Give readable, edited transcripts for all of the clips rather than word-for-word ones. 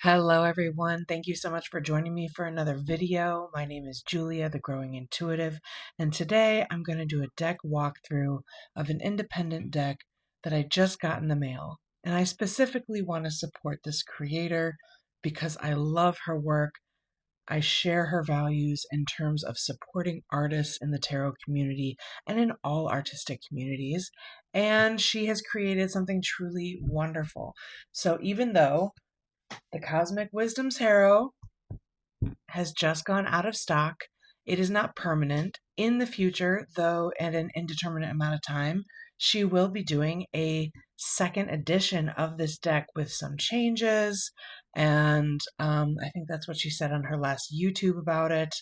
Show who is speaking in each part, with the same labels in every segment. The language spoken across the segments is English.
Speaker 1: Hello everyone. Thank you so much for joining me for another video. My name is Julia, the Growing Intuitive, and today I'm going to do a deck walkthrough of an independent deck that I just got in the mail. And I specifically want to support this creator because I love her work. I share her values in terms of supporting artists in the tarot community and in all artistic communities. And she has created something truly wonderful. So even though the Cosmic Wisdom Tarot has just gone out of stock, it is not permanent. In the future, though, and an indeterminate amount of time, she will be doing a second edition of this deck with some changes. And I think that's what she said on her last YouTube about it.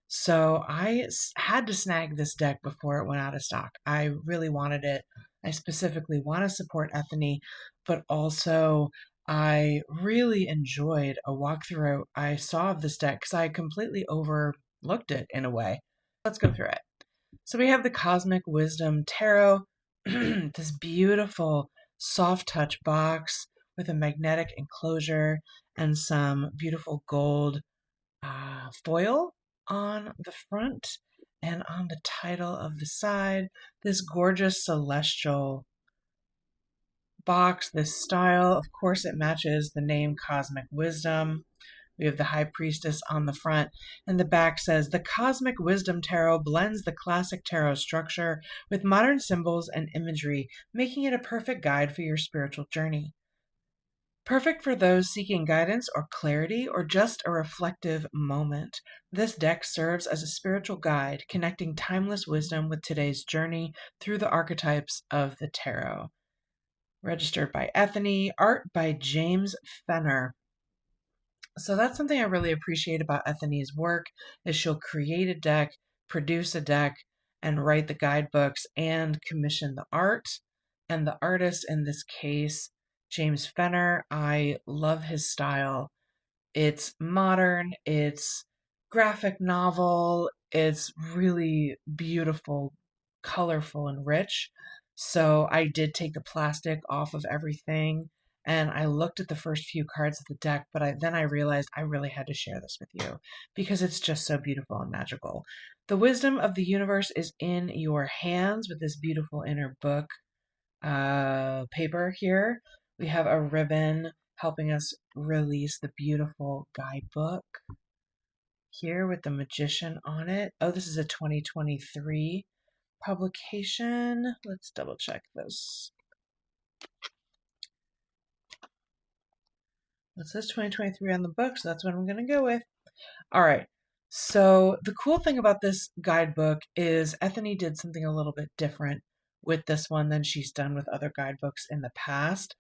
Speaker 1: So I had to snag this deck before it went out of stock. I really wanted it. I specifically want to support Ethany, but also I really enjoyed a walkthrough I saw of this deck because I completely overlooked it in a way. Let's go through it. So we have the Cosmic Wisdom Tarot, this beautiful soft touch box with a magnetic enclosure and some beautiful gold foil on the front and on the title of the side. This gorgeous celestial box, this style, of course, it matches the name Cosmic Wisdom. We have the High Priestess on the front, and the back says, "The Cosmic Wisdom Tarot blends the classic tarot structure with modern symbols and imagery, making it a perfect guide for your spiritual journey. Perfect for those seeking guidance or clarity or just a reflective moment. This deck serves as a spiritual guide, connecting timeless wisdom with today's journey through the archetypes of the tarot." Registered by Ethany, art by James Fenner. So that's something I really appreciate about Ethany's work is she'll create a deck, produce a deck, and write the guidebooks and commission the art. And the artist in this case, James Fenner, I love his style. It's modern, it's graphic novel, it's really beautiful, colorful, and rich. So I did take the plastic off of everything and I looked at the first few cards of the deck, but then I realized I really had to share this with you because it's just so beautiful and magical. The wisdom of the universe is in your hands with this beautiful inner book paper here. We have a ribbon helping us release the beautiful guidebook here with the magician on it. Oh, this is a 2023 publication. Let's double check this. It says 2023 on the book, so that's what I'm going to go with. All right. So the cool thing about this guidebook is Ethany did something a little bit different with this one than she's done with other guidebooks in the past.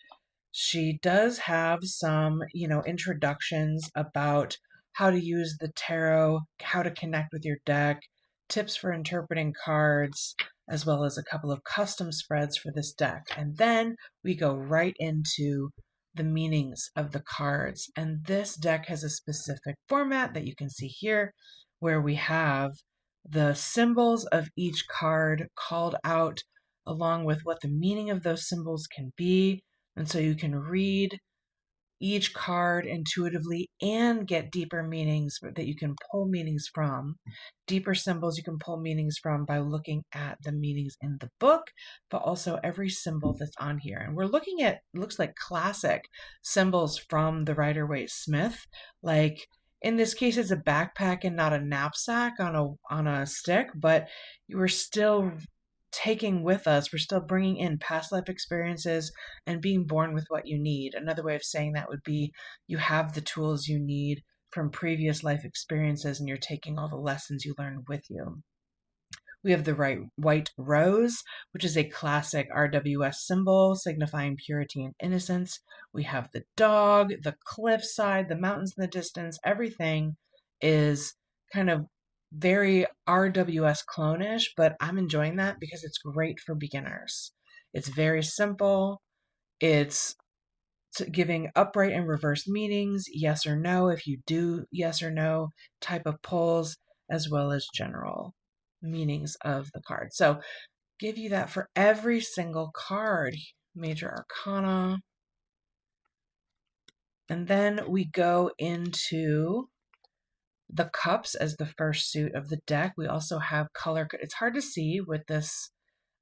Speaker 1: She does have some, introductions about how to use the tarot, how to connect with your deck, tips for interpreting cards, as well as a couple of custom spreads for this deck. And then we go right into the meanings of the cards. And this deck has a specific format that you can see here, where we have the symbols of each card called out, along with what the meaning of those symbols can be. And so you can read each card intuitively and get deeper meanings that you can pull meanings from. Deeper symbols you can pull meanings from by looking at the meanings in the book, but also every symbol that's on here. And we're looking at, looks like classic symbols from the Rider-Waite Smith. Like in this case, it's a backpack and not a knapsack on a stick, but you were still taking with us, we're still bringing in past life experiences and being born with what you need. Another way of saying that would be you have the tools you need from previous life experiences and you're taking all the lessons you learned with you. We have the white rose, which is a classic RWS symbol signifying purity and innocence. We have the dog, the cliffside, the mountains in the distance. Everything is kind of very RWS clone-ish, but I'm enjoying that because it's great for beginners. It's very simple. It's giving upright and reverse meanings, yes or no, if you do yes or no type of polls, as well as general meanings of the card. So give you that for every single card. Major Arcana. And then we go into the cups as the first suit of the deck. We also have color. It's hard to see with this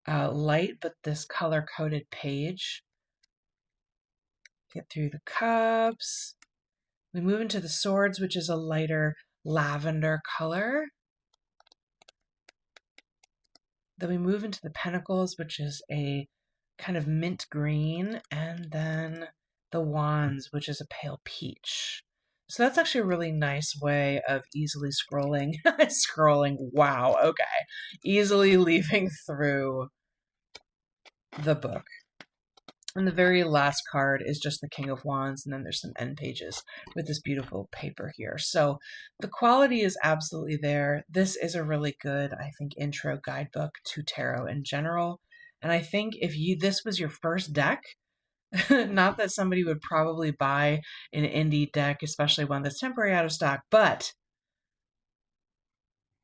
Speaker 1: light, but this color-coded page. Get through the cups. We move into the swords, which is a lighter lavender color. Then we move into the pentacles, which is a kind of mint green, and then the wands, which is a pale peach. So that's actually a really nice way of easily scrolling. Wow, okay. Easily leafing through the book. And the very last card is just the King of Wands, and then there's some end pages with this beautiful paper here. So the quality is absolutely there. This is a really good, I think, intro guidebook to tarot in general. And I think if this was your first deck, not that somebody would probably buy an indie deck, especially one that's temporary out of stock, but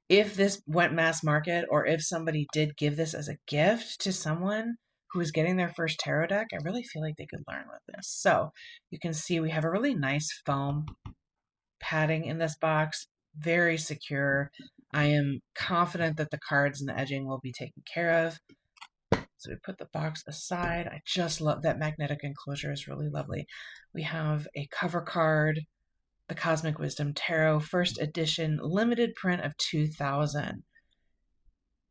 Speaker 1: if this went mass market, or if somebody did give this as a gift to someone who is getting their first tarot deck, I really feel like they could learn with this. So you can see we have a really nice foam padding in this box, very secure. I am confident that the cards and the edging will be taken care of. So we put the box aside. I just love that magnetic enclosure, is really lovely. We have a cover card, the Cosmic Wisdom Tarot, first edition, limited print of 2000.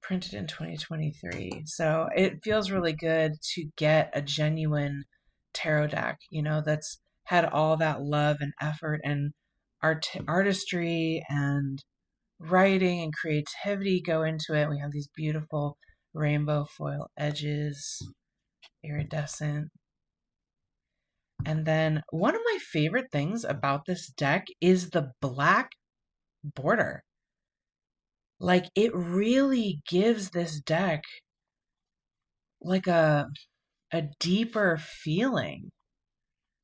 Speaker 1: Printed in 2023. So it feels really good to get a genuine tarot deck, that's had all that love and effort and artistry and writing and creativity go into it. We have these beautiful rainbow foil edges, iridescent. And then one of my favorite things about this deck is the black border. Like, it really gives this deck like a deeper feeling.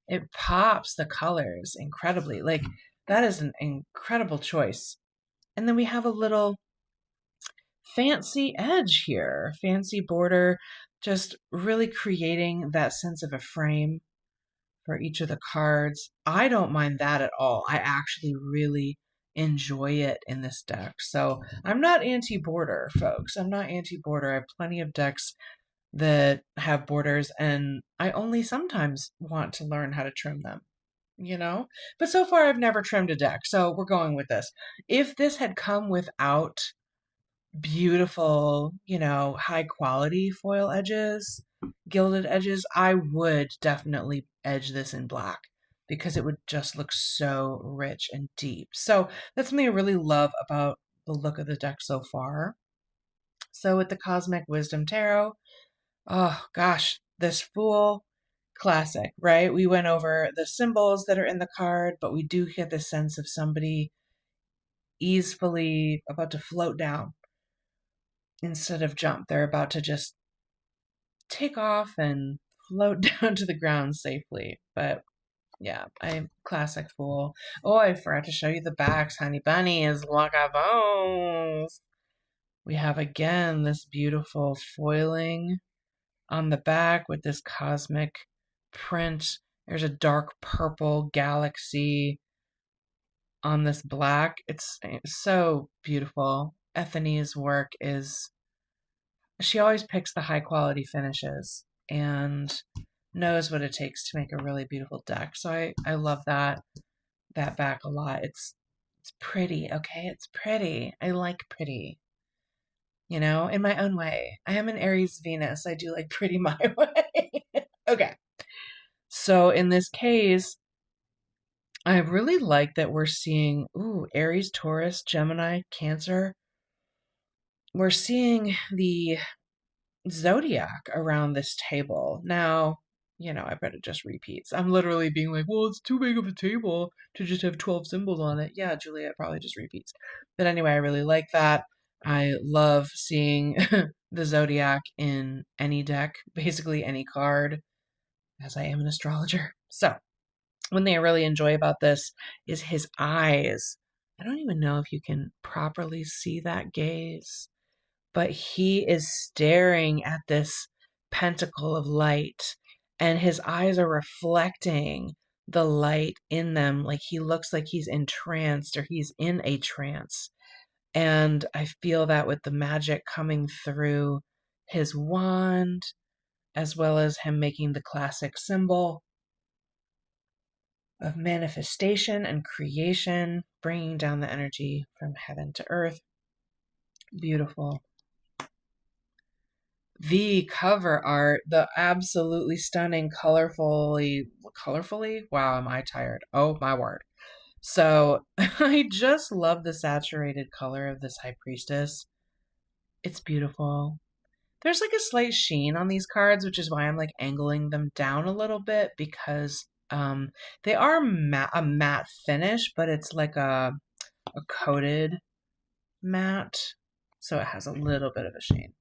Speaker 1: It pops the colors incredibly. Like, that is an incredible choice. And then we have a little fancy edge here, fancy border, just really creating that sense of a frame for each of the cards. I don't mind that at all. I actually really enjoy it in this deck. So I'm not anti-border, folks. I'm not anti-border. I have plenty of decks that have borders, and I only sometimes want to learn how to trim them, But so far I've never trimmed a deck, so we're going with this. If this had come without beautiful, high quality foil edges, gilded edges, I would definitely edge this in black because it would just look so rich and deep. So that's something I really love about the look of the deck so far. So with the Cosmic Wisdom Tarot, oh gosh, this Fool, classic, right? We went over the symbols that are in the card, but we do get the sense of somebody easily about to float down instead of jump. They're about to just take off and float down to the ground safely. But yeah, I'm classic Fool. Oh, I forgot to show you the backs. Honey Bunnies, walkthroughs. We have again this beautiful foiling on the back with this cosmic print. There's a dark purple galaxy on this black. It's so beautiful. Ethany's work is, she always picks the high quality finishes and knows what it takes to make a really beautiful deck. So I love that back a lot. It's pretty, okay? It's pretty. I like pretty. In my own way. I am an Aries Venus. I do like pretty my way. Okay. So in this case, I really like that we're seeing, Aries, Taurus, Gemini, Cancer. We're seeing the zodiac around this table. Now, I bet it just repeats. I'm literally being like, well, it's too big of a table to just have 12 symbols on it. Yeah, Julia, it probably just repeats. But anyway, I really like that. I love seeing the zodiac in any deck, basically any card, as I am an astrologer. So, one thing I really enjoy about this is his eyes. I don't even know if you can properly see that gaze, but he is staring at this pentacle of light, and his eyes are reflecting the light in them. Like he looks like he's entranced or he's in a trance. And I feel that with the magic coming through his wand, as well as him making the classic symbol of manifestation and creation, bringing down the energy from heaven to earth. Beautiful. The cover art, the absolutely stunning, colorfully, wow, am I tired? Oh my word. So I just love the saturated color of this high priestess. It's beautiful. There's like a slight sheen on these cards, which is why I'm like angling them down a little bit because they are a matte finish, but it's like a coated matte. So it has a little bit of a sheen.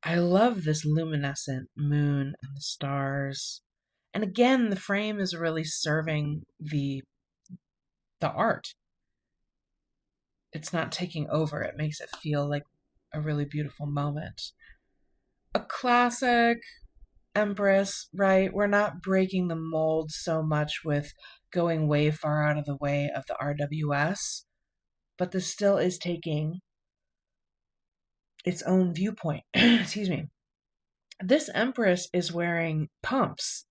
Speaker 1: I love this luminescent moon and the stars. And again, the frame is really serving the art. It's not taking over. It makes it feel like a really beautiful moment. A classic Empress, right? We're not breaking the mold so much with going way far out of the way of the RWS, but this still is taking its own viewpoint. Excuse me. This Empress is wearing pumps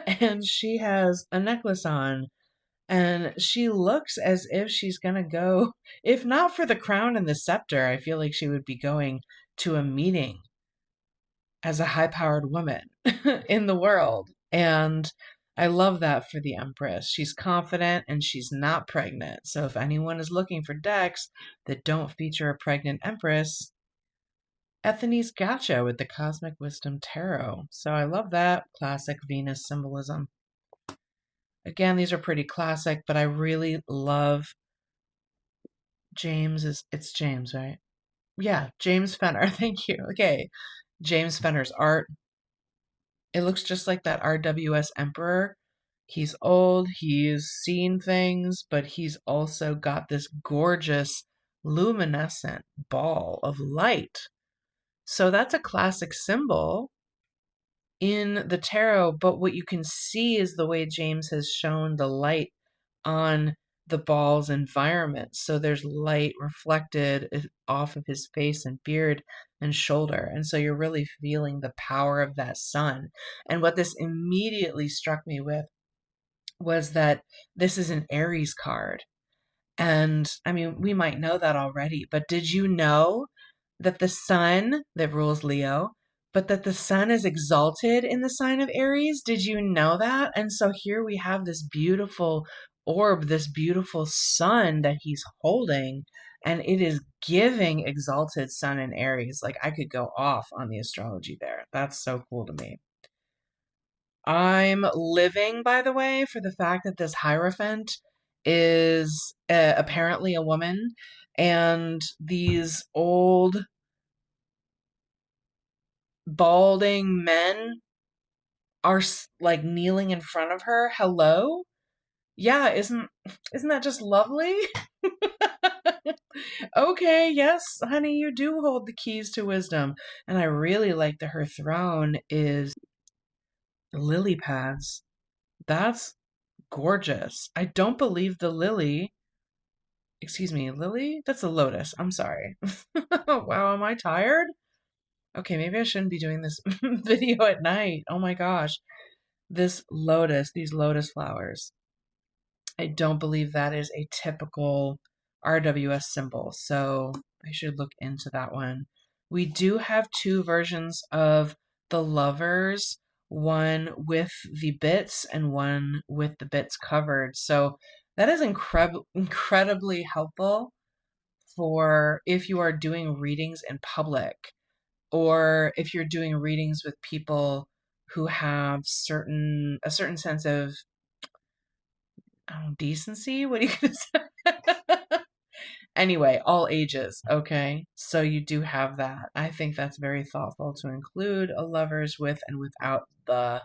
Speaker 1: and she has a necklace on and she looks as if she's gonna go, if not for the crown and the scepter, I feel like she would be going to a meeting as a high-powered woman in the world. And I love that for the Empress. She's confident and she's not pregnant. So if anyone is looking for decks that don't feature a pregnant Empress, Ethany's gotcha with the Cosmic Wisdom Tarot. So I love that classic Venus symbolism. Again, these are pretty classic, but I really love it's James, right? Yeah, James Fenner. Thank you. Okay. James Fenner's art. It looks just like that RWS Emperor. He's old, he's seen things, but he's also got this gorgeous luminescent ball of light. So that's a classic symbol in the tarot, but what you can see is the way James has shown the light on the ball's environment. So there's light reflected off of his face and beard and shoulder. And so you're really feeling the power of that sun. And what this immediately struck me with was that this is an Aries card. And I mean, we might know that already, but did you know that the sun that rules Leo, but that the sun is exalted in the sign of Aries? Did you know that? And so here we have this beautiful orb, this beautiful sun that he's holding, and it is giving exalted sun in Aries. Like I could go off on the astrology there. That's so cool to me. I'm living, by the way, for the fact that this Hierophant is apparently a woman, and these old balding men are like kneeling in front of her. Hello? Yeah, isn't that just lovely? Okay, yes, honey, you do hold the keys to wisdom. And I really like that her throne is lily pads. That's gorgeous. I don't believe the lily. Excuse me, lily? That's a lotus. I'm sorry. Wow, am I tired? Okay, maybe I shouldn't be doing this video at night. Oh my gosh. This lotus, these lotus flowers. I don't believe that is a typical RWS symbol, so I should look into that one. We do have two versions of the lovers, one with the bits and one with the bits covered. So that is incredibly helpful for if you are doing readings in public or if you're doing readings with people who have a certain sense of decency. What are you gonna say? Anyway, all ages, okay? So you do have that. I think that's very thoughtful to include a lovers with and without the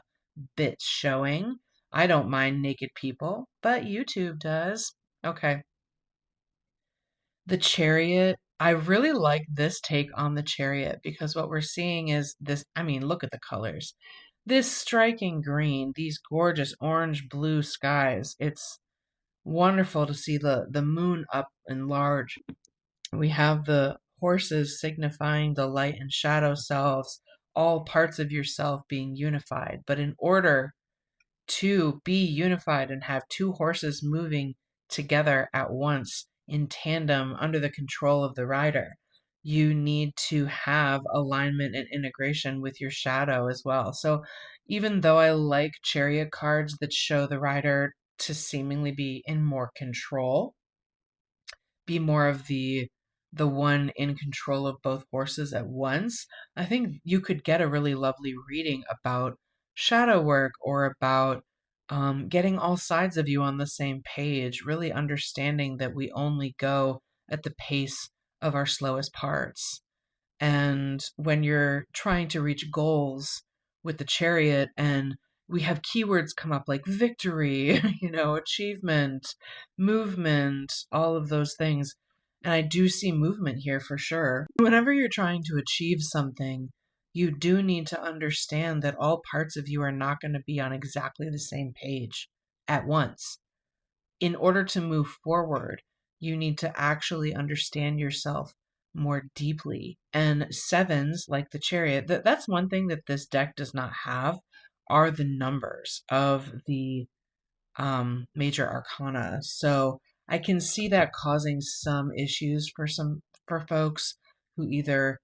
Speaker 1: bits showing. I don't mind naked people, but YouTube does. Okay. The Chariot. I really like this take on the Chariot because what we're seeing is this. I mean, look at the colors. this striking green, these gorgeous orange blue skies. It's wonderful to see the moon up and large. We have the horses signifying the light and shadow selves, all parts of yourself being unified. But in order to be unified and have two horses moving together at once in tandem under the control of the rider, you need to have alignment and integration with your shadow as well. So even though I like chariot cards that show the rider to seemingly be in more control, be more of the one in control of both horses at once, I think you could get a really lovely reading about shadow work or about getting all sides of you on the same page, really understanding that we only go at the pace of our slowest parts. And when you're trying to reach goals with the chariot and we have keywords come up like victory, achievement, movement, all of those things. And I do see movement here for sure. Whenever you're trying to achieve something, you do need to understand that all parts of you are not going to be on exactly the same page at once. In order to move forward, you need to actually understand yourself more deeply. And sevens, like the chariot, that's one thing that this deck does not have, are the numbers of the major arcana. So I can see that causing some issues for folks who either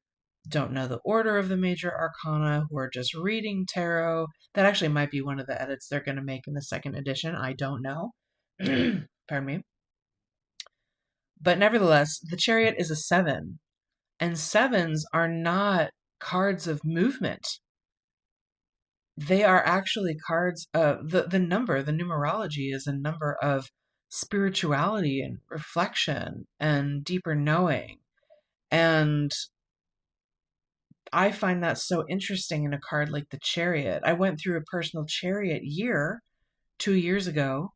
Speaker 1: don't know the order of the major arcana, who are just reading tarot. That actually might be one of the edits they're going to make in the second edition. I don't know. Pardon me. But nevertheless, the chariot is a 7, and 7s are not cards of movement. They are actually cards of the numerology is a number of spirituality and reflection and deeper knowing. And I find that so interesting in a card like the chariot. I went through a personal chariot year 2 years ago.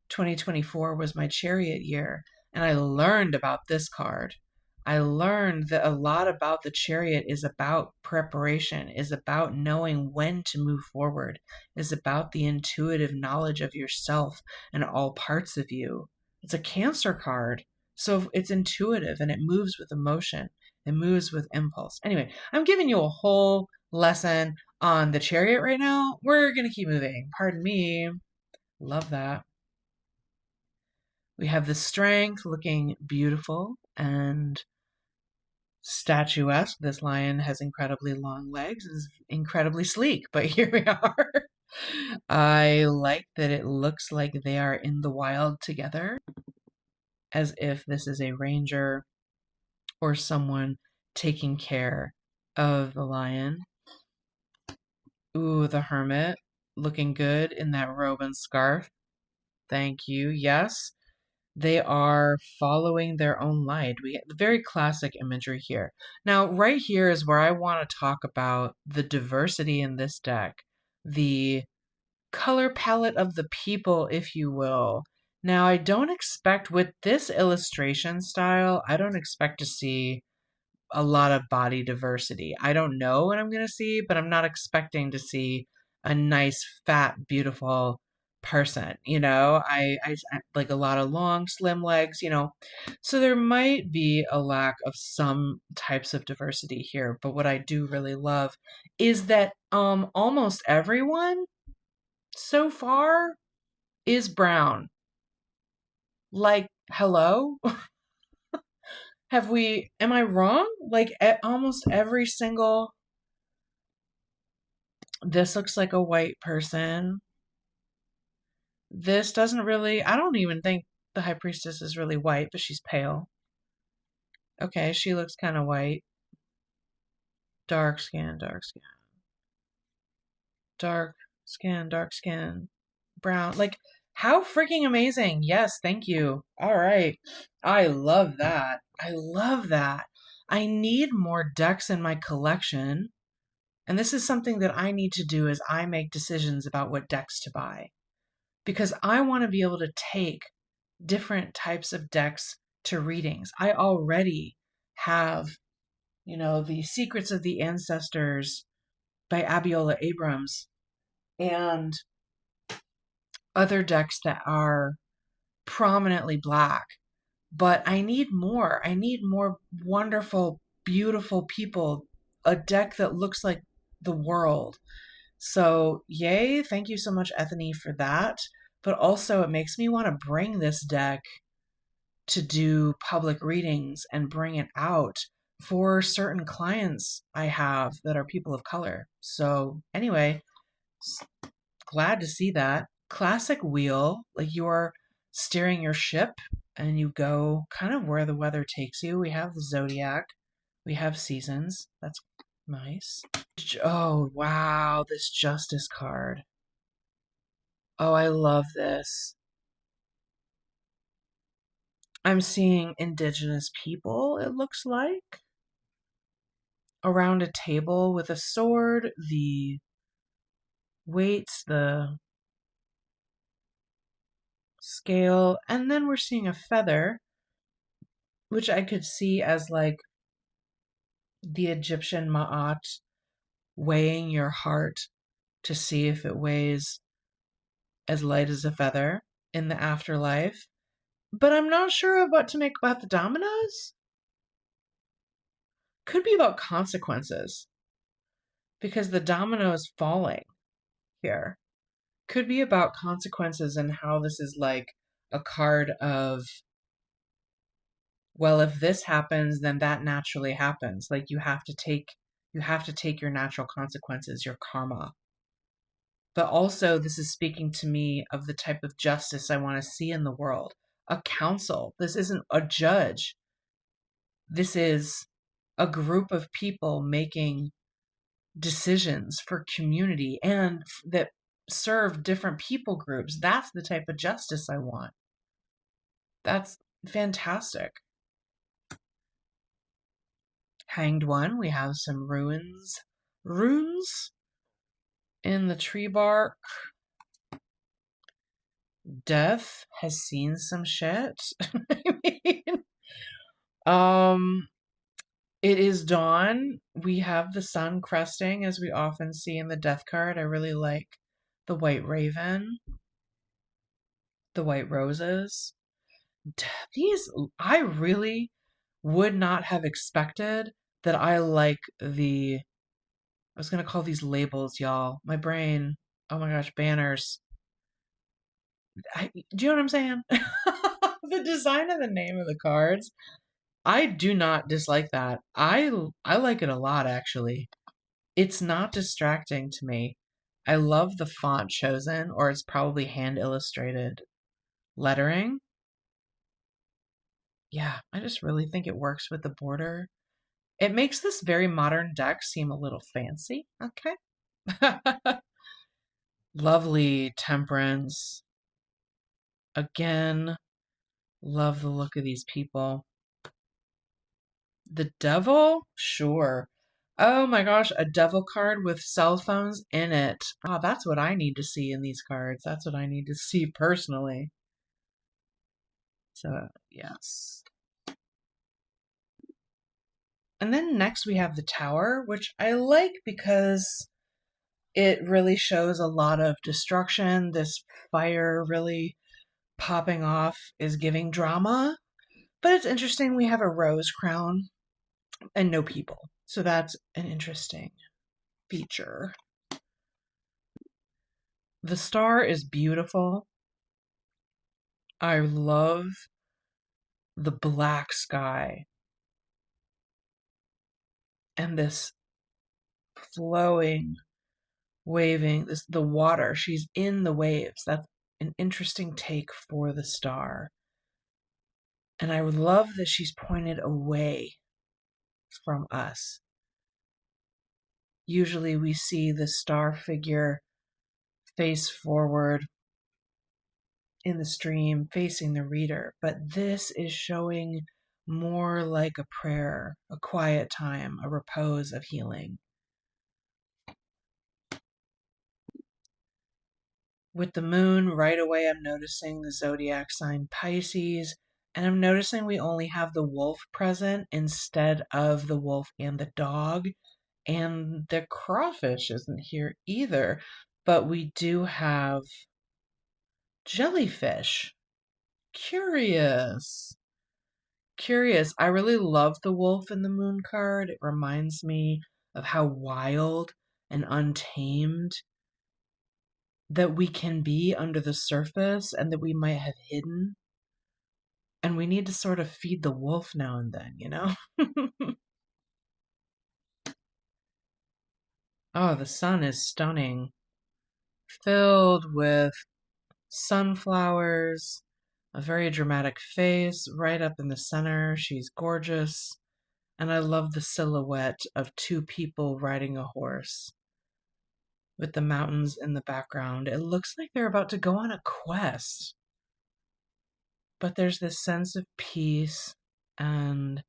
Speaker 1: 2024 was my chariot year, and I learned about this card. I learned that a lot about the chariot is about preparation, is about knowing when to move forward, is about the intuitive knowledge of yourself and all parts of you. It's a Cancer card, so it's intuitive and it moves with emotion. It moves with impulse. Anyway, I'm giving you a whole lesson on the chariot right now. We're going to keep moving. Pardon me. Love that. We have the strength looking beautiful and statuesque. This lion has incredibly long legs and is incredibly sleek, but here we are. I like that it looks like they are in the wild together, as if this is a ranger or someone taking care of the lion. Ooh, the hermit looking good in that robe and scarf. Thank you. Yes. They are following their own light. We get very classic imagery here. Now, right here is where I want to talk about the diversity in this deck, the color palette of the people, if you will. Now, I don't expect, with this illustration style, I don't expect to see a lot of body diversity. I don't know what I'm going to see, but I'm not expecting to see a nice, fat, beautiful person. I like a lot of long, slim legs, So there might be a lack of some types of diversity here, but what I do really love is that almost everyone so far is brown. Like, hello? Am I wrong? Like almost every single, this looks like a white person. This doesn't really, I don't even think the high priestess is really white, but she's pale. Okay, she looks kind of white. Dark skin, dark skin. Dark skin, dark skin. Brown. Like, how freaking amazing. Yes, thank you. All right. I love that. I love that. I need more decks in my collection. And this is something that I need to do as I make decisions about what decks to buy. Because I want to be able to take different types of decks to readings. I already have, The Secrets of the Ancestors by Abiola Abrams and other decks that are prominently black. But I need more. I need more wonderful, beautiful people. A deck that looks like the world. So, yay. Thank you so much, Ethany, for that. But also, it makes me want to bring this deck to do public readings and bring it out for certain clients I have that are people of color. So, anyway, glad to see that. Classic wheel, like you're steering your ship and you go kind of where the weather takes you. We have the zodiac, we have seasons. That's nice. Oh, wow, this justice card. Oh, I love this. I'm seeing indigenous people, it looks like, around a table with a sword, the weights, the scale, and then we're seeing a feather, which I could see as like the Egyptian Ma'at weighing your heart to see if it weighs as light as a feather in the afterlife. But I'm not sure of what to make about the dominoes. Could be about consequences because the domino is falling here. Could be about consequences and how this is like a card of, well, if this happens, then that naturally happens. Like you have to take your natural consequences, your karma. But also this is speaking to me of the type of justice I want to see in the world. A council. This isn't a judge. This is a group of people making decisions for community and that serve different people groups. That's the type of justice I want. That's fantastic. Hanged One, we have some runes in the tree bark. Death has seen some shit. I mean, it is dawn. We have the sun cresting, as we often see in the death card. I really like the white raven, the white roses. These, I really would not have expected that I like the, I was going to call these labels, y'all. My brain, oh my gosh, banners. Do you know what I'm saying? The design of the name of the cards. I do not dislike that. I like it a lot, actually. It's not distracting to me. I love the font chosen, or it's probably hand illustrated lettering. Yeah, I just really think it works with the border. It makes this very modern deck seem a little fancy. Okay. Lovely temperance. Again, love the look of these people. The devil? Sure. Oh my gosh, a devil card with cell phones in it. Ah, that's what I need to see in these cards. That's what I need to see personally. So, yes. And then next we have the tower, which I like because it really shows a lot of destruction. This fire really popping off is giving drama. But it's interesting we have a rose crown and no people. So that's an interesting feature. The star is beautiful. I love the black sky and this flowing, waving, the water. She's in the waves. That's an interesting take for the star. And I love that she's pointed away from us. Usually we see the star figure face forward in the stream, facing the reader, but this is showing more like a prayer, a quiet time, a repose of healing. With the moon, right away I'm noticing the zodiac sign Pisces, and I'm noticing we only have the wolf present instead of the wolf and the dog, and the crawfish isn't here either. but we do have jellyfish. Curious. Curious. I really love the wolf in the moon card. It reminds me of how wild and untamed that we can be under the surface and that we might have hidden. And we need to sort of feed the wolf now and then, you know? Oh, the sun is stunning. Filled with sunflowers, a very dramatic face right up in the center. She's gorgeous. And I love the silhouette of two people riding a horse with the mountains in the background. It looks like they're about to go on a quest. But there's this sense of peace, and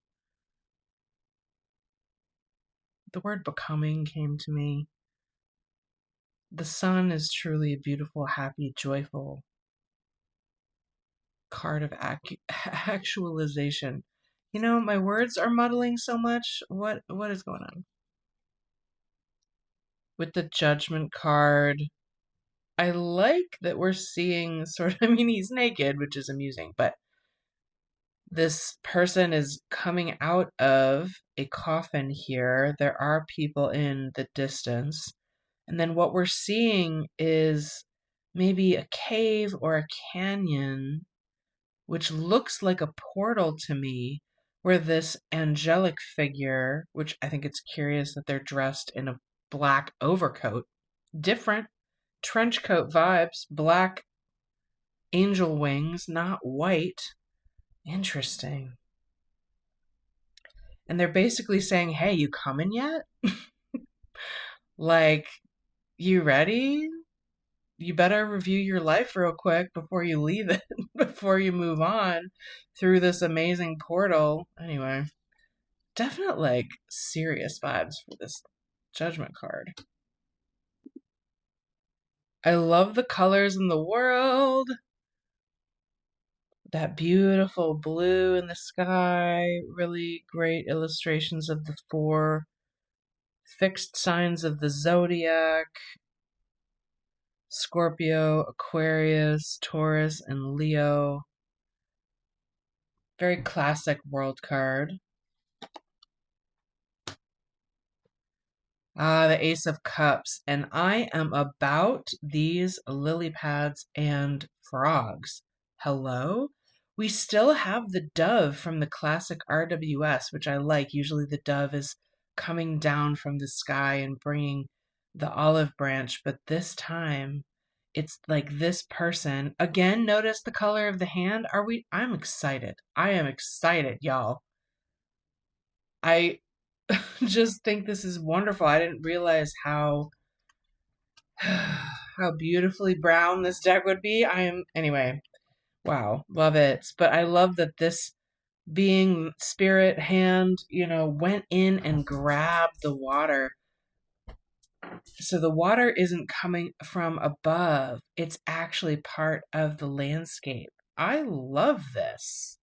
Speaker 1: the word becoming came to me. The sun is truly a beautiful, happy, joyful card of actualization. You know, my words are muddling so much. What is going on? With the judgment card, I like that we're seeing sort of, I mean, he's naked, which is amusing, but this person is coming out of a coffin here. There are people in the distance. And then what we're seeing is maybe a cave or a canyon, which looks like a portal to me, where this angelic figure, which I think it's curious that they're dressed in a black overcoat, different trench coat vibes, black angel wings, not white. Interesting. And they're basically saying, hey, you coming yet? Like, you ready? You better review your life real quick before you leave it, before you move on through this amazing portal. Anyway, definite, like, serious vibes for this judgment card. I love the colors in the world. That beautiful blue in the sky, really great illustrations of the 4 fixed signs of the zodiac: Scorpio, Aquarius, Taurus, and Leo. Very classic world card. Ah, the Ace of Cups. And I am about these lily pads and frogs. Hello? We still have the dove from the classic RWS, which I like. Usually the dove is coming down from the sky and bringing the olive branch, but this time it's like this person. Again, notice the color of the hand. I'm excited. I am excited, y'all. I just think this is wonderful. I didn't realize how beautifully brown this deck would be. Anyway, wow, love it. But I love that this being spirit hand, went in and grabbed the water. So the water isn't coming from above. It's actually part of the landscape. I love this.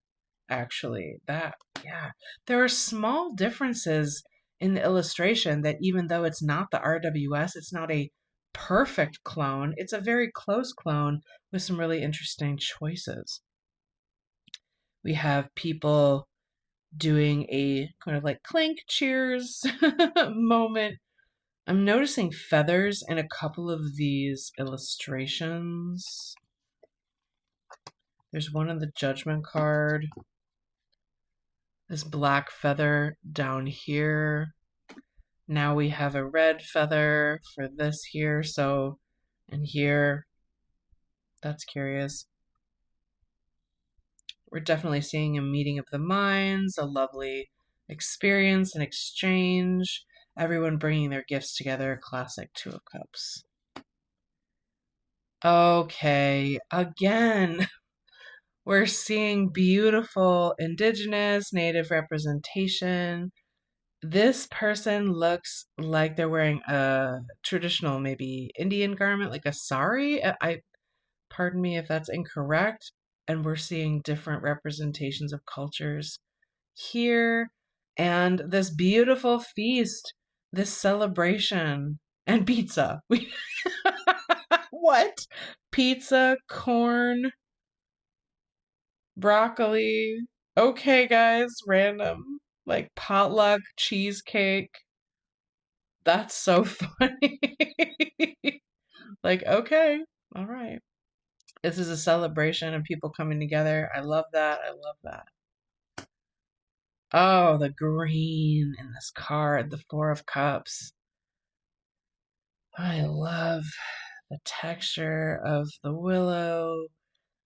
Speaker 1: Actually, yeah. There are small differences in the illustration that even though it's not the RWS, it's not a perfect clone. It's a very close clone with some really interesting choices. We have people doing a kind of like clink cheers moment. I'm noticing feathers in a couple of these illustrations. There's one on the judgment card. This black feather down here. Now we have a red feather for this here. So, and here, that's curious. We're definitely seeing a meeting of the minds, a lovely experience and exchange. Everyone bringing their gifts together. Classic 2 of Cups. Okay, again, we're seeing beautiful indigenous native representation. This person looks like they're wearing a traditional, maybe Indian garment, like a sari. Pardon me if that's incorrect. And we're seeing different representations of cultures here. And this beautiful feast, this celebration, and pizza. What? Pizza, corn, broccoli. Okay, guys, random. Like potluck, cheesecake. That's so funny. Like, okay, all right. This is a celebration of people coming together. I love that. I love that. Oh, the green in this card, the Four of Cups. I love the texture of the willow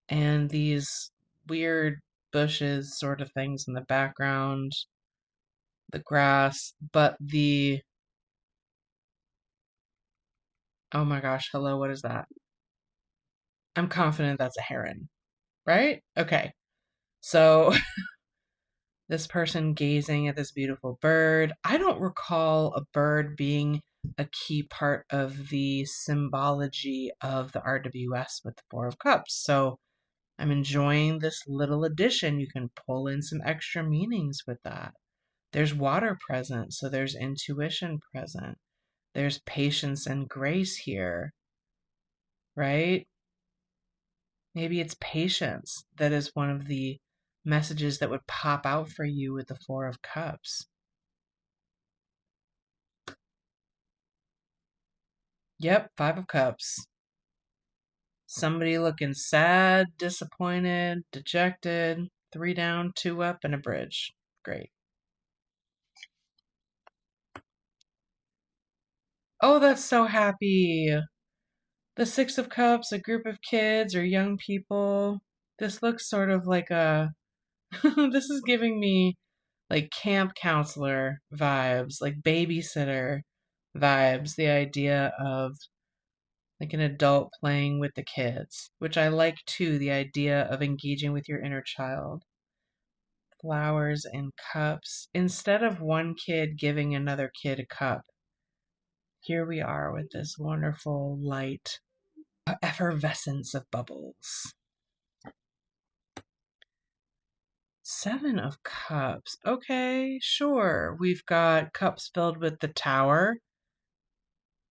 Speaker 1: and these weird bushes sort of things in the background, the grass, but oh my gosh, hello, what is that? I'm confident that's a heron, right? Okay. So this person gazing at this beautiful bird. I don't recall a bird being a key part of the symbology of the RWS with the Four of Cups. So I'm enjoying this little addition. You can pull in some extra meanings with that. There's water present, so there's intuition present. There's patience and grace here, right? Maybe it's patience that is one of the messages that would pop out for you with the Four of Cups. Yep, Five of Cups. Somebody looking sad, disappointed, dejected. 3 down, 2 up, and a bridge. Great. Oh, that's so happy. The Six of Cups, a group of kids or young people. This looks sort of like a. This is giving me like camp counselor vibes, like babysitter vibes. The idea of like an adult playing with the kids, which I like too, the idea of engaging with your inner child. Flowers and cups. Instead of one kid giving another kid a cup, here we are with this wonderful light effervescence of bubbles. Seven of Cups. Okay, sure. We've got cups filled with the Tower,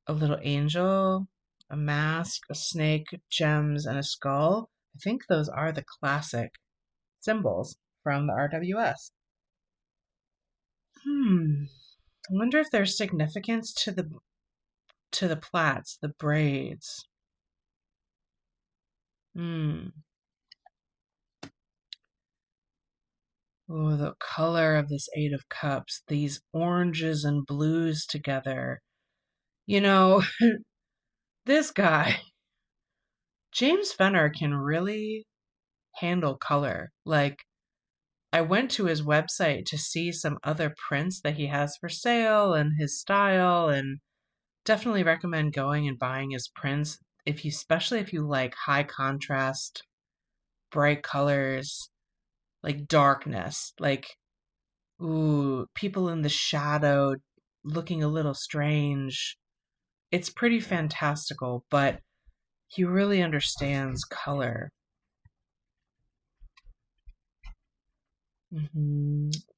Speaker 1: a little angel, a mask, a snake, gems, and a skull. I think those are the classic symbols from the RWS. I wonder if there's significance to the plaits, the braids. Oh, the color of this Eight of Cups, these oranges and blues together. You know, this guy, James Fenner, can really handle color. Like, I went to his website to see some other prints that he has for sale and his style, and definitely recommend going and buying his prints if you, especially if you like high contrast, bright colors, like darkness, like ooh, people in the shadow looking a little strange. It's pretty fantastical, but he really understands color.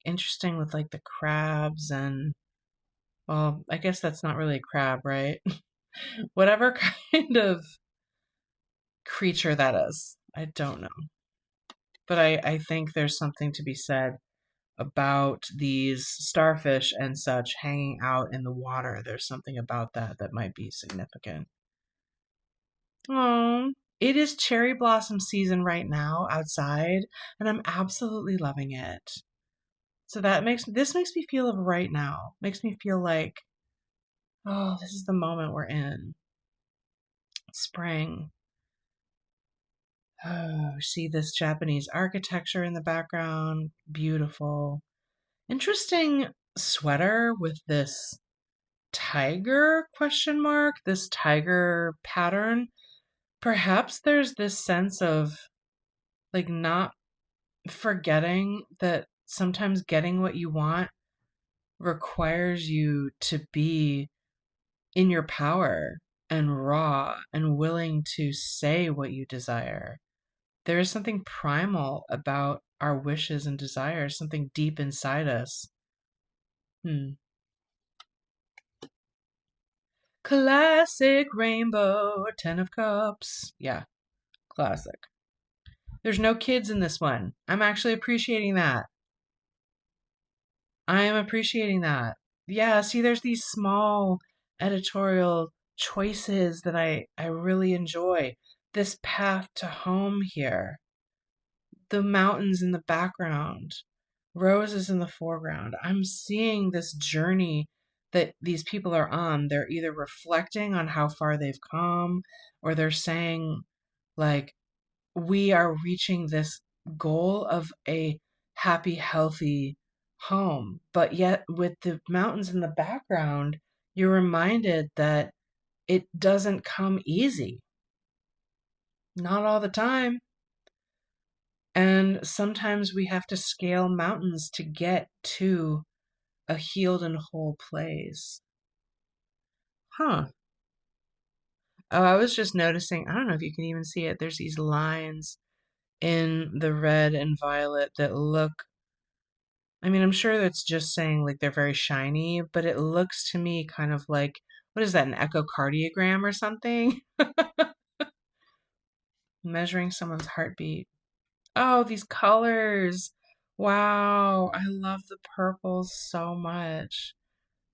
Speaker 1: Interesting with like the crabs and, well, I guess that's not really a crab, right? Whatever kind of creature that is. I don't know. But I think there's something to be said about these starfish and such hanging out in the water. There's something about that that might be significant. Oh, it is cherry blossom season right now outside, and I'm absolutely loving it. So this makes me feel of right now. Makes me feel like, oh, this is the moment we're in. Spring. Oh, see this Japanese architecture in the background. Beautiful. Interesting sweater with this tiger question mark, this tiger pattern. Perhaps there's this sense of like not forgetting that sometimes getting what you want requires you to be in your power and raw and willing to say what you desire. There is something primal about our wishes and desires, something deep inside us. Classic rainbow, 10 of cups. Yeah, classic. There's no kids in this one. I'm actually appreciating that. I am appreciating that. Yeah, see, there's these small editorial choices that I really enjoy. This path to home here, the mountains in the background, roses in the foreground. I'm seeing this journey that these people are on. They're either reflecting on how far they've come, or they're saying, like, we are reaching this goal of a happy, healthy home. But yet, with the mountains in the background, you're reminded that it doesn't come easy. Not all the time. And sometimes we have to scale mountains to get to a healed and whole place. Huh. Oh, I was just noticing, I don't know if you can even see it. There's these lines in the red and violet that look, I mean, I'm sure that's just saying like they're very shiny, but it looks to me kind of like, what is that, an echocardiogram or something? Measuring someone's heartbeat. Oh, these colors. Wow, I love the purples so much.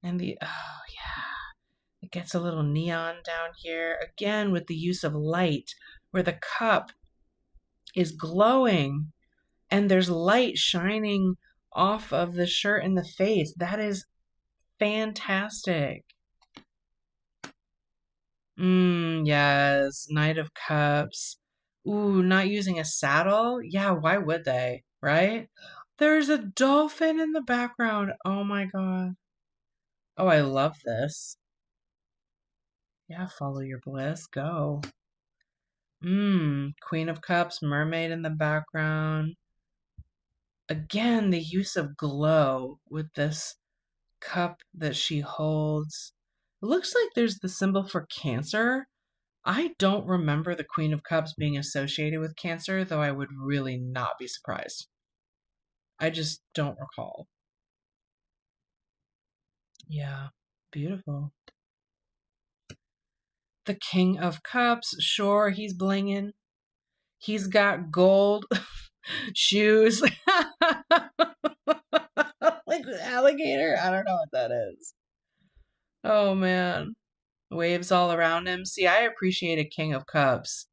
Speaker 1: And the, oh yeah, it gets a little neon down here. Again, with the use of light, where the cup is glowing and there's light shining off of the shirt and the face. That is fantastic. Yes, Knight of Cups. Ooh, not using a saddle? Yeah, why would they, right? There's a dolphin in the background. Oh my God. Oh, I love this. Yeah, follow your bliss. Go. Queen of Cups, mermaid in the background. Again, the use of glow with this cup that she holds. It looks like there's the symbol for Cancer. I don't remember the Queen of Cups being associated with Cancer, though I would really not be surprised. I just don't recall. Yeah, beautiful. The King of Cups, sure, he's blinging. He's got gold shoes. Like the alligator? I don't know what that is. Oh man. Waves all around him. See, I appreciate a King of Cups.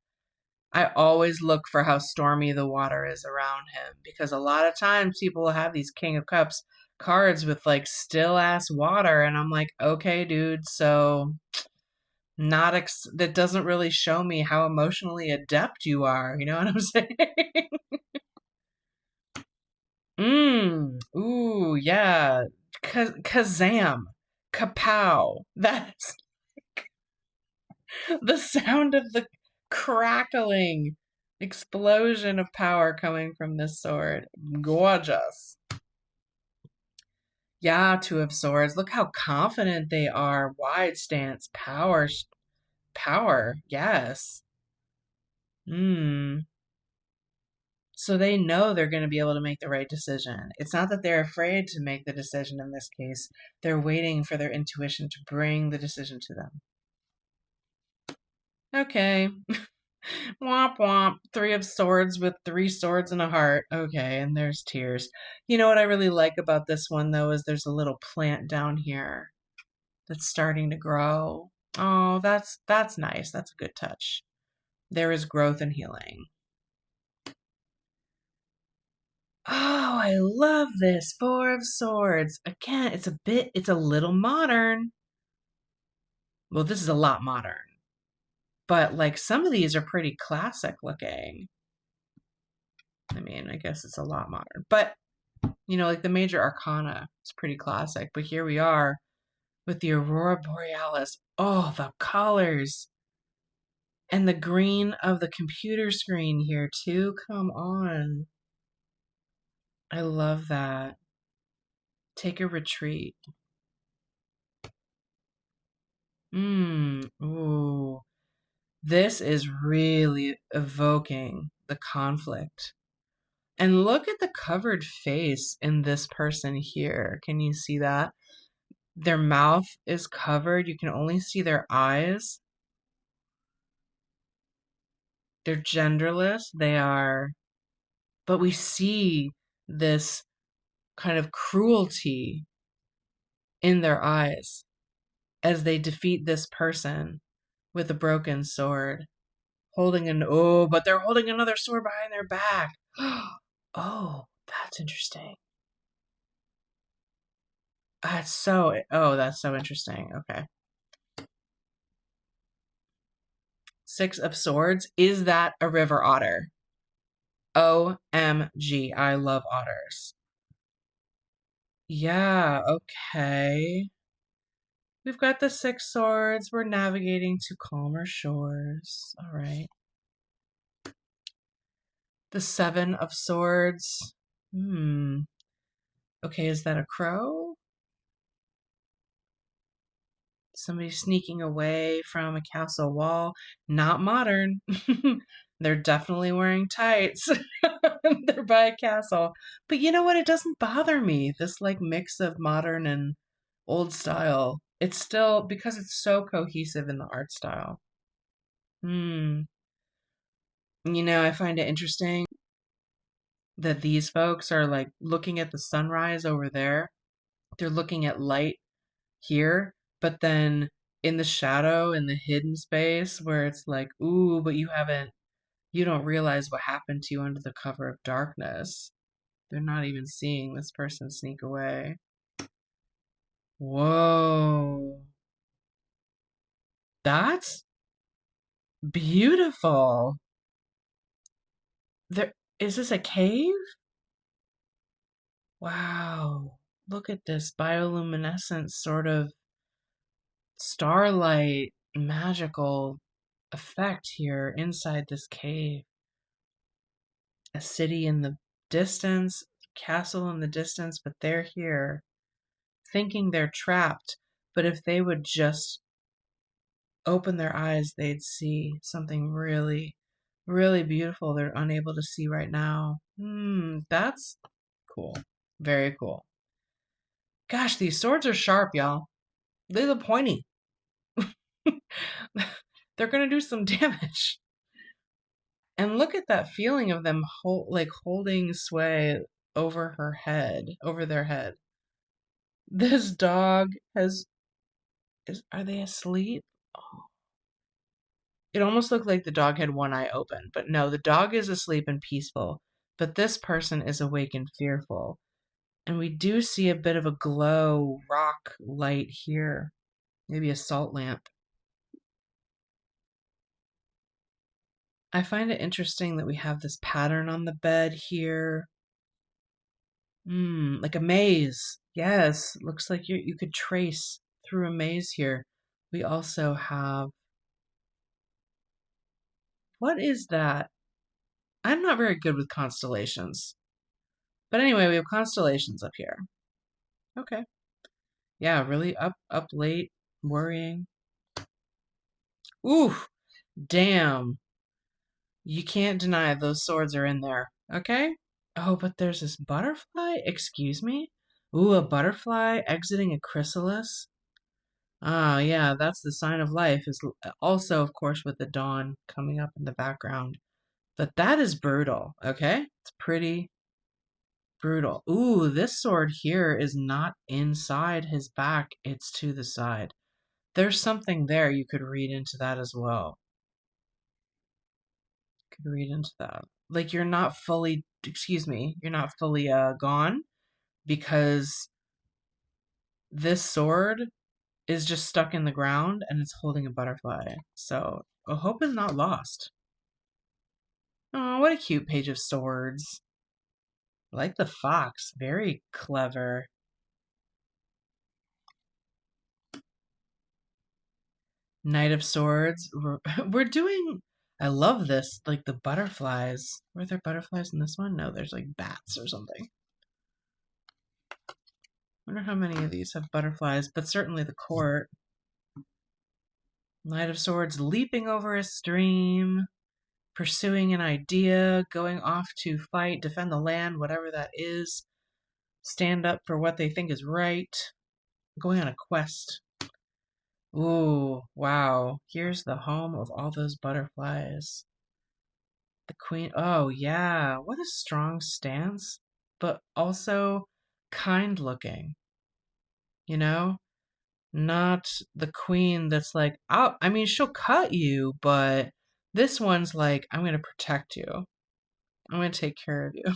Speaker 1: I always look for how stormy the water is around him because a lot of times people will have these King of Cups cards with like still ass water, and I'm like, okay, dude, so that doesn't really show me how emotionally adept you are. You know what I'm saying? Ooh, yeah. Kazam. Kapow. That's the sound of the crackling explosion of power coming from this sword. Gorgeous. Yeah, Two of Swords. Look how confident they are. Wide stance. Power. Power. Yes. So they know they're going to be able to make the right decision. It's not that they're afraid to make the decision in this case. They're waiting for their intuition to bring the decision to them. Okay. Womp womp. Three of Swords with three swords and a heart. Okay, and there's tears. You know what I really like about this one, though, is there's a little plant down here that's starting to grow. Oh, that's nice. That's a good touch. There is growth and healing. Oh, I love this. Four of Swords. Again, it's a little modern. Well, this is a lot modern. But like some of these are pretty classic looking. I mean, I guess it's a lot modern. But, you know, like the Major Arcana is pretty classic. But here we are with the Aurora Borealis. Oh, the colors. And the green of the computer screen here, too. Come on. I love that. Take a retreat. Ooh. This is really evoking the conflict. And look at the covered face in this person here. Can you see that? Their mouth is covered. You can only see their eyes. They're genderless. But we see this kind of cruelty in their eyes as they defeat this person with a broken sword, but they're holding another sword behind their back. Oh, that's interesting. That's so interesting. Okay. Six of Swords. Is that a river otter? OMG. I love otters. Yeah, okay. We've got the Six Swords. We're navigating to calmer shores. All right. The Seven of Swords. Okay, is that a crow? Somebody sneaking away from a castle wall. Not modern. They're definitely wearing tights. They're by a castle. But you know what? It doesn't bother me. This like mix of modern and old style. It's still, because it's so cohesive in the art style. You know, I find it interesting that these folks are like looking at the sunrise over there. They're looking at light here, but then in the shadow, in the hidden space where it's like, ooh, but you don't realize what happened to you under the cover of darkness. They're not even seeing this person sneak away. Whoa. That's beautiful. Is this a cave? Wow. Look at this bioluminescent sort of starlight magical effect here inside this cave. A city in the distance, castle in the distance, but they're here thinking they're trapped. But if they would just open their eyes, they'd see something really, really beautiful they're unable to see right now. That's cool. Very cool. Gosh, these swords are sharp, y'all. They look pointy. They're gonna do some damage. And look at that feeling of them holding sway over their head. This dog are they asleep? Oh. It almost looked like the dog had one eye open, but no, the dog is asleep and peaceful, but this person is awake and fearful. And we do see a bit of a glow rock light here, maybe a salt lamp. I find it interesting that we have this pattern on the bed here. Like a maze. Yes, looks like you could trace through a maze here. We also have... What is that? I'm not very good with constellations. But anyway, we have constellations up here. Okay. Yeah, really up late, worrying. Ooh, damn. You can't deny those swords are in there. Okay? Oh, but there's this butterfly? Excuse me? Ooh, a butterfly exiting a chrysalis? Ah, yeah, that's the sign of life, is also, of course, with the dawn coming up in the background. But that is brutal, okay? It's pretty brutal. Ooh, this sword here is not inside his back, it's to the side. There's something there you could read into that as well. Could read into that. Like you're not fully gone, because this sword is just stuck in the ground and it's holding a butterfly. So a hope is not lost. Oh, what a cute page of swords. I like the fox. Very clever. Knight of Swords. We're doing... I love this. Like the butterflies. Were there butterflies in this one? No, there's like bats or something. Wonder how many of these have butterflies, but certainly the court. Knight of Swords leaping over a stream, pursuing an idea, going off to fight, defend the land, whatever that is. Stand up for what they think is right. going on a quest. Ooh, wow. Here's the home of all those butterflies. The queen. Oh, yeah. What a strong stance, but also kind looking, you know? Not the queen that's like, oh, I mean, she'll cut you, but this one's like, I'm going to protect you. I'm going to take care of you.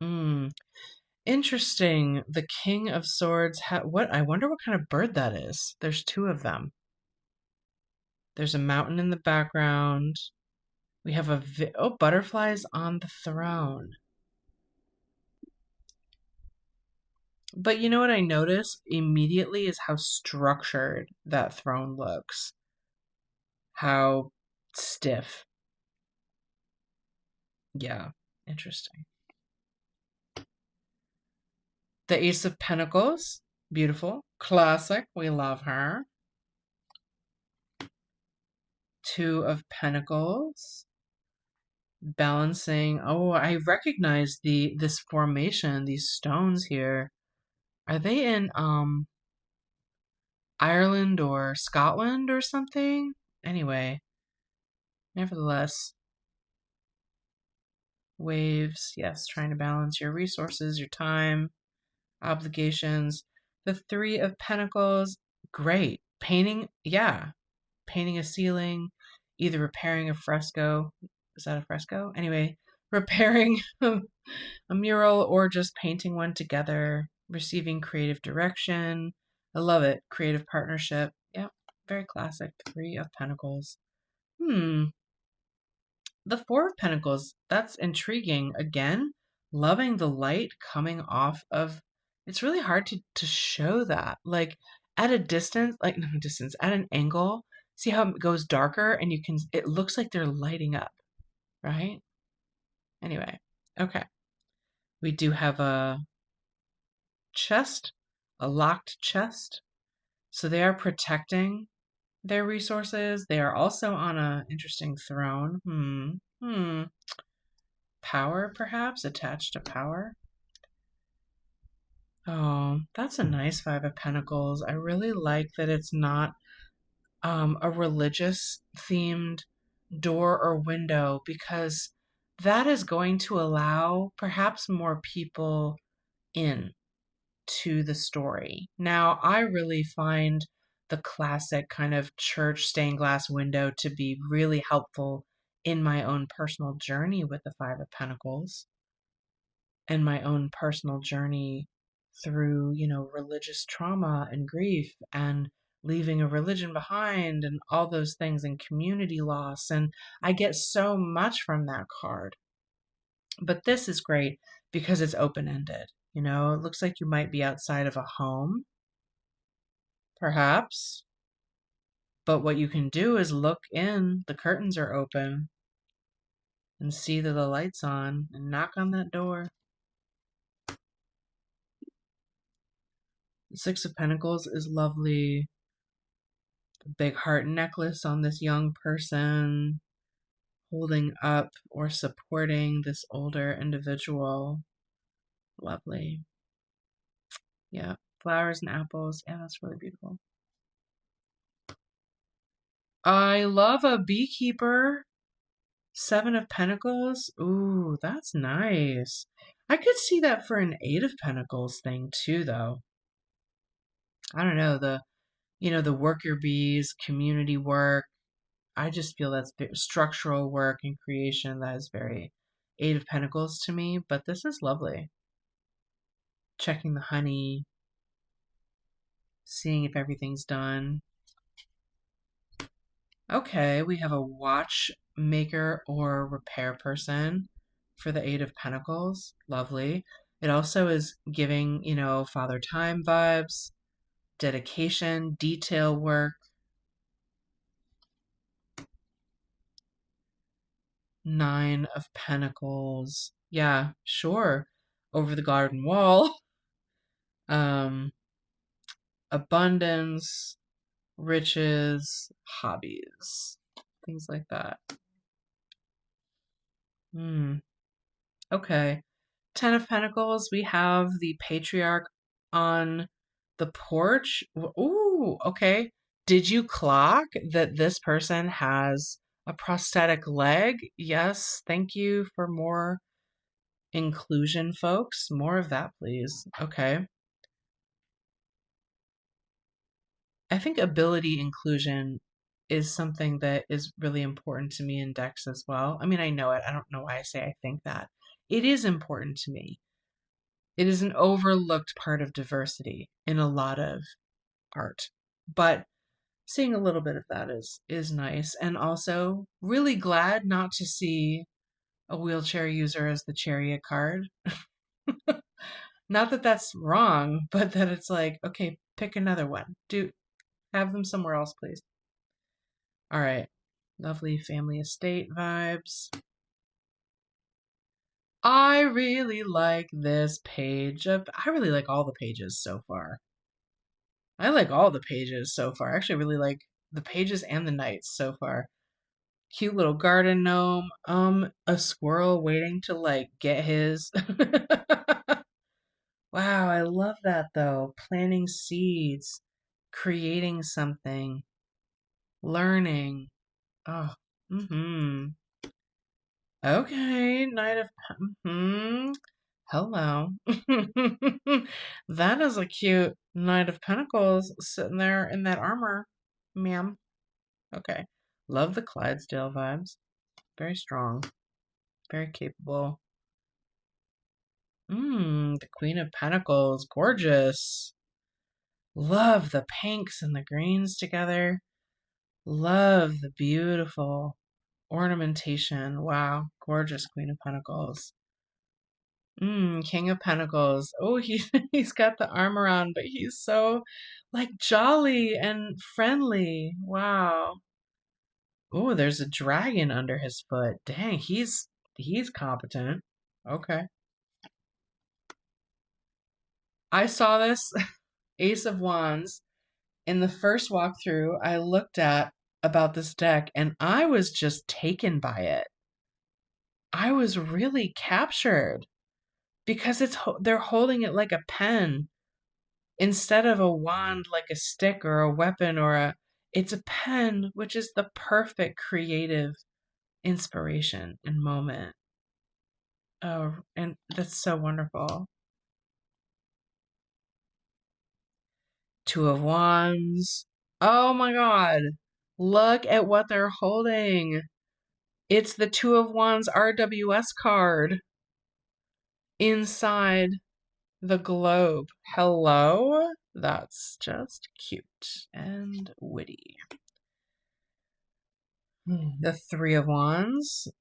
Speaker 1: Hmm. Interesting. The King of Swords. What? I wonder what kind of bird that is. There's two of them. There's a mountain in the background. We have oh, butterflies on the throne. But you know what I notice immediately is how structured that throne looks. How stiff. Yeah, interesting. The Ace of Pentacles. Beautiful. Classic. We love her. Two of Pentacles. Balancing. Oh, I recognize this formation, these stones here. Are they in Ireland or Scotland or something? Anyway, nevertheless, waves. Yes, trying to balance your resources, your time, obligations. The Three of Pentacles. Great. Painting. Yeah, painting a ceiling, either repairing a fresco. Is that a fresco? Anyway, repairing a mural or just painting one together, receiving creative direction. I love it. Creative partnership. Yeah, very classic. Three of Pentacles. Hmm. The Four of Pentacles. That's intriguing. Again, loving the light coming off of. It's really hard to show that. Like at a distance, like not a distance, at an angle. See how it goes darker and you can, it looks like they're lighting up, right? Anyway, okay. We do have a chest, a locked chest. So they are protecting their resources. They are also on a interesting throne. Power, perhaps, attached to power. Oh, that's a nice Five of Pentacles. I really like that it's not a religious themed door or window because that is going to allow perhaps more people in to the story. Now, I really find the classic kind of church stained glass window to be really helpful in my own personal journey with the Five of Pentacles and my own personal journey through, religious trauma and grief and leaving a religion behind and all those things and community loss. And I get so much from that card. But this is great because it's open ended. It looks like you might be outside of a home, perhaps. But what you can do is look in, the curtains are open, and see that the light's on and knock on that door. The Six of Pentacles is lovely. The big heart necklace on this young person, holding up or supporting this older individual. Lovely. Yeah. Flowers and apples. Yeah, that's really beautiful. I love a beekeeper. Seven of Pentacles. Ooh, that's nice. I could see that for an Eight of Pentacles thing too, though. I don't know, the worker bees, community work. I just feel that's structural work and creation that is very Eight of Pentacles to me, but this is lovely. Checking the honey, seeing if everything's done. Okay, we have a watchmaker or repair person for the Eight of Pentacles. Lovely. It also is giving, Father Time vibes, dedication, detail work. Nine of Pentacles. Yeah, sure. Over the garden wall. Abundance, riches, hobbies, things like that. Okay. Ten of Pentacles, we have the patriarch on the porch. Ooh, okay. Did you clock that this person has a prosthetic leg? Yes, thank you for more inclusion, folks. More of that, please. Okay. I think ability inclusion is something that is really important to me in decks as well. I mean, I know it. I don't know why I say I think that. It is important to me. It is an overlooked part of diversity in a lot of art. But seeing a little bit of that is nice. And also really glad not to see a wheelchair user as the chariot card. Not that that's wrong, but that it's like, okay, pick another one. Have them somewhere else, please. All right. Lovely family estate vibes. I really like this page I really like all the pages so far. I like all the pages so far. I actually really like the pages and the knights so far. Cute little garden gnome. A squirrel waiting to like get his. Wow, I love that though. Planting seeds, creating something, learning. Oh, mm-hmm. Okay, Knight of Hello. That is a cute Knight of Pentacles sitting there in that armor, ma'am. Okay. Love the Clydesdale vibes. Very strong. Very capable. The Queen of Pentacles. Gorgeous. Love the pinks and the greens together. Love the beautiful ornamentation. Wow. Gorgeous Queen of Pentacles. King of Pentacles. Oh, he's got the armor on, but he's so like jolly and friendly. Wow. Oh, there's a dragon under his foot. Dang, he's competent. Okay. I saw this Ace of Wands in the first walkthrough I looked at about this deck, and I was just taken by it. I was really captured because they're holding it like a pen instead of a wand like a stick or a weapon it's a pen, which is the perfect creative inspiration and moment. Oh, and that's so wonderful. Two of Wands. Oh my God. Look at what they're holding. It's the Two of Wands RWS card inside the globe. Hello? That's just cute and witty. The Three of Wands.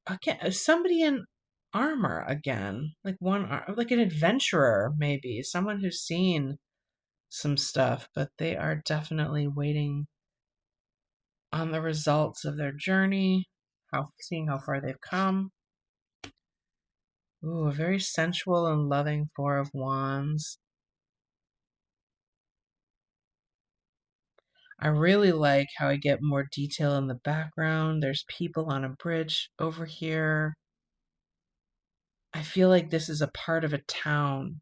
Speaker 1: Again, somebody in armor again. Like like an adventurer, maybe. Someone who's seen some stuff, but they are definitely waiting on the results of their journey, seeing how far they've come. Ooh, a very sensual and loving Four of Wands. I really like how I get more detail in the background. There's people on a bridge over here. I feel like this is a part of a town,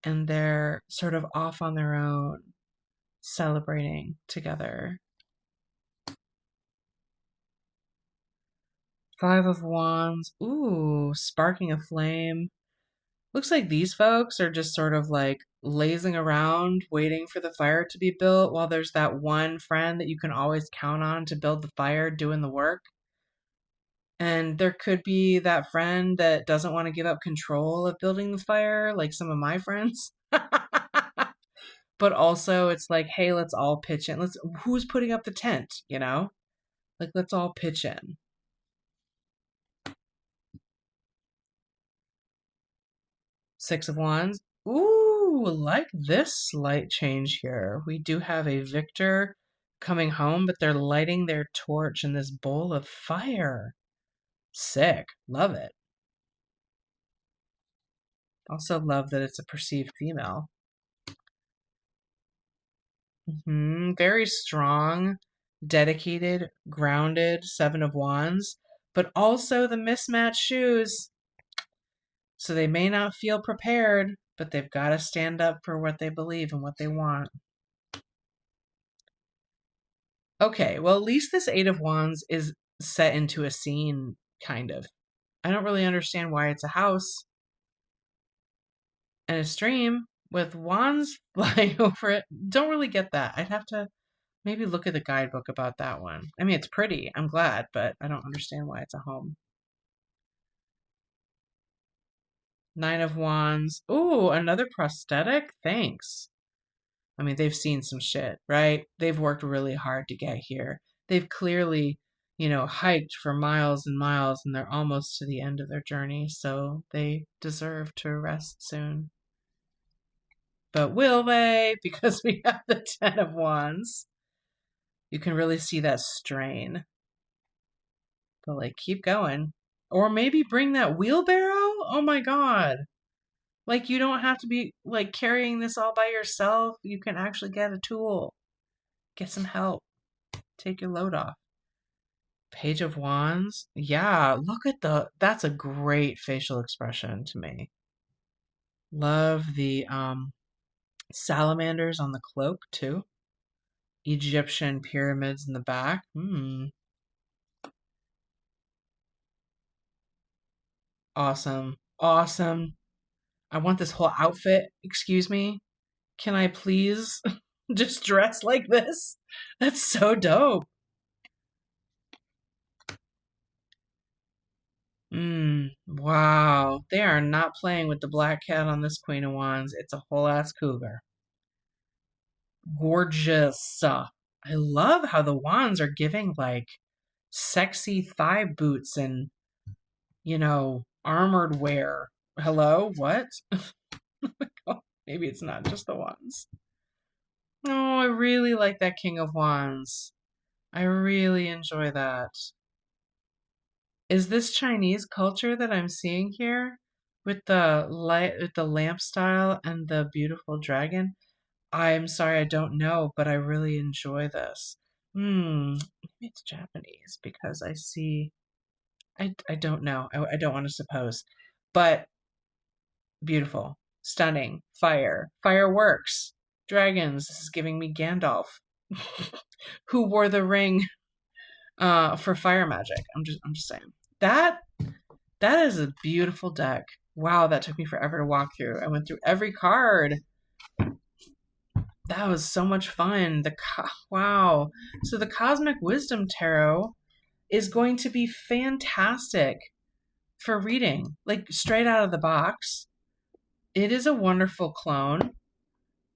Speaker 1: and they're sort of off on their own, celebrating together. Five of Wands. Ooh, sparking a flame. Looks like these folks are just sort of like lazing around, waiting for the fire to be built, while there's that one friend that you can always count on to build the fire, doing the work. And there could be that friend that doesn't want to give up control of building the fire, like some of my friends. But also it's like, hey, let's all pitch in. Who's putting up the tent, you know? Like, let's all pitch in. Six of Wands. Ooh, like this slight change here. We do have a victor coming home, but they're lighting their torch in this bowl of fire. Sick. Love it. Also love that it's a perceived female. Very strong, dedicated, grounded Seven of Wands, but also the mismatched shoes. So they may not feel prepared, but they've got to stand up for what they believe and what they want. Okay, well, at least this Eight of Wands is set into a scene, kind of. I don't really understand why it's a house and a stream with wands flying over it. Don't really get that. I'd have to maybe look at the guidebook about that one. I mean, it's pretty. I'm glad, but I don't understand why it's a home. Nine of Wands. Ooh, another prosthetic? Thanks. I mean, they've seen some shit, right? They've worked really hard to get here. They've clearly, hiked for miles and miles, and they're almost to the end of their journey, so they deserve to rest soon. But will they? Because we have the Ten of Wands. You can really see that strain. But, like, keep going. Or maybe bring that wheelbarrow? Oh my god. Like, you don't have to be, like, carrying this all by yourself. You can actually get a tool. Get some help. Take your load off. Page of Wands. Yeah, look at that's a great facial expression to me. Love the salamanders on the cloak, too. Egyptian pyramids in the back. Awesome. Awesome. I want this whole outfit. Excuse me. Can I please just dress like this? That's so dope. Wow. They are not playing with the black cat on this Queen of Wands. It's a whole ass cougar. Gorgeous. I love how the wands are giving like sexy thigh boots and, armored wear. Hello? What? Oh, maybe it's not just the wands. Oh, I really like that King of Wands. I really enjoy that. Is this Chinese culture that I'm seeing here with the lamp style and the beautiful dragon? I'm sorry, I don't know, but I really enjoy this. Maybe it's Japanese because I see. I don't know. I don't want to suppose, but beautiful, stunning, fireworks, dragons. This is giving me Gandalf, who wore the ring for fire magic. I'm just saying that is a beautiful deck. Wow, that took me forever to walk through. I went through every card. That was so much fun. Wow. So the Cosmic Wisdom Tarot is going to be fantastic for reading, like straight out of the box. It is a wonderful clone,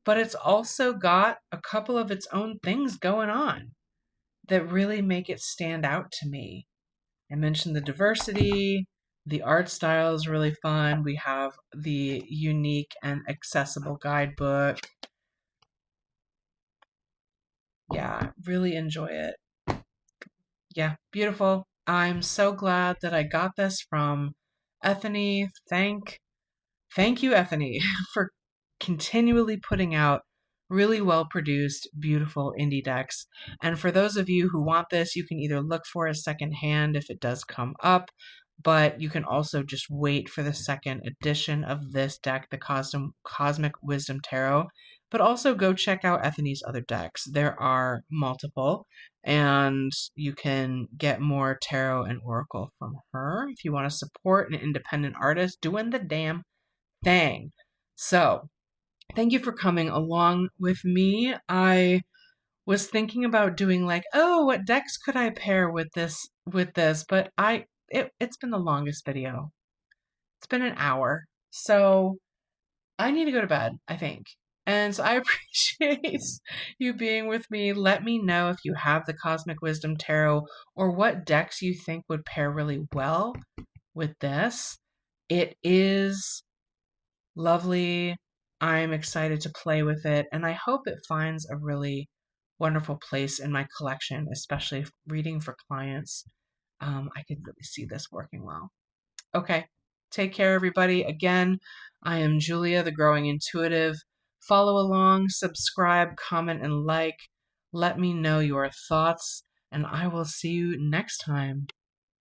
Speaker 1: but it's also got a couple of its own things going on that really make it stand out to me. I mentioned the diversity. The art style is really fun. We have the unique and accessible guidebook. Yeah, really enjoy it. Yeah, beautiful. I'm so glad that I got this from Ethany. Thank you, Ethany, for continually putting out really well produced, beautiful indie decks. And for those of you who want this, you can either look for a secondhand if it does come up, but you can also just wait for the second edition of this deck, the Cosmic Wisdom Tarot. But also go check out Ethany's other decks. There are multiple, and you can get more tarot and oracle from her if you want to support an independent artist doing the damn thing. So, thank you for coming along with me. I was thinking about doing like, oh, what decks could I pair with this, but it's been the longest video. It's been an hour. So I need to go to bed, I think. And so I appreciate you being with me. Let me know if you have the Cosmic Wisdom Tarot or what decks you think would pair really well with this. It is lovely. I'm excited to play with it, and I hope it finds a really wonderful place in my collection, especially reading for clients. I could really see this working well. Okay, take care, everybody. Again, I am Julia, the Growing Intuitive. Follow along, subscribe, comment, and like. Let me know your thoughts, and I will see you next time.